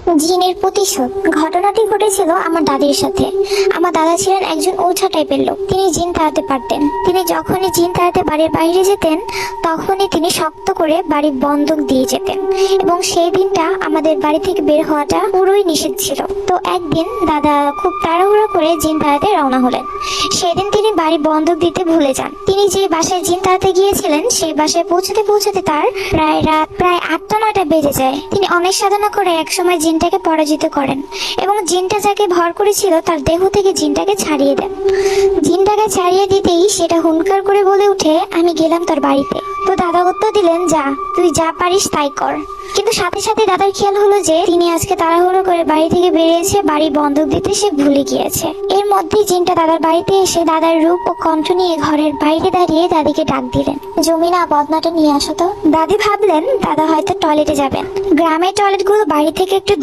জিনের প্রতিশোধ। ঘটনাটি ঘটেছিল আমার দাদির সাথে। আমার দাদা ছিলেন একজন ওঝা টাইপের লোক। তিনি জিন তাড়াতে পারতেন। তিনি যখনই জিন তাড়াতে বাড়ির বাইরে যেতেন, তখনই তিনি শক্ত করে বাড়ির বন্ধক দিয়ে যেতেন, এবং সেই দিনটা আমাদের বাড়ি থেকে বের হওয়াটা পুরোই নিষেধ ছিল। তো একদিন দাদা খুব তাড়াহুড়ো করে জিন তাড়াতে রওনা হলেন। সেদিন তিনি বাড়ি বন্ধক দিতে ভুলে যান। তিনি যে বাসায় জিন তাড়াতে গিয়েছিলেন, সেই বাসায় পৌঁছাতে পৌঁছাতে তার প্রায় 8টা-9টা বেজে যায়। তিনি অনেক সাধনা করে একসময় জিনটাকে পরাজিত করেন, এবং জিনটা যাকে ভর করেছিল তার দেহ থেকে জিনটাকে ছাড়িয়ে দেন। জিনটাকে ছাড়িয়ে দিতেই সেটা হুঙ্কার করে বলে উঠে, আমি গেলাম তোর বাড়িতে। তো দাদা উত্তর দিলেন, যা, তুই যা পারিস তাই কর। কিন্তু সাথে সাথে দাদার খেয়াল হলো যে তিনি আজকে তাড়াহুড়ো করে বাড়ি থেকে বেরিয়েছে, বাড়ি বন্ধক দিতে সে ভুলে গিয়েছে। এর মধ্যেই জিনটা দাদার বাড়িতে এসে দাদার রূপ ও কণ্ঠ নিয়ে ঘরের বাইরে দাঁড়িয়ে দাদিকে ডাক দিলেন, জমিনা, বদনাটা নিয়ে আসো তো। দাদি ভাবলেন দাদা হয়তো টয়লেটে যাবেন। গ্রামের টয়লেটগুলো বাড়ি থেকে একটু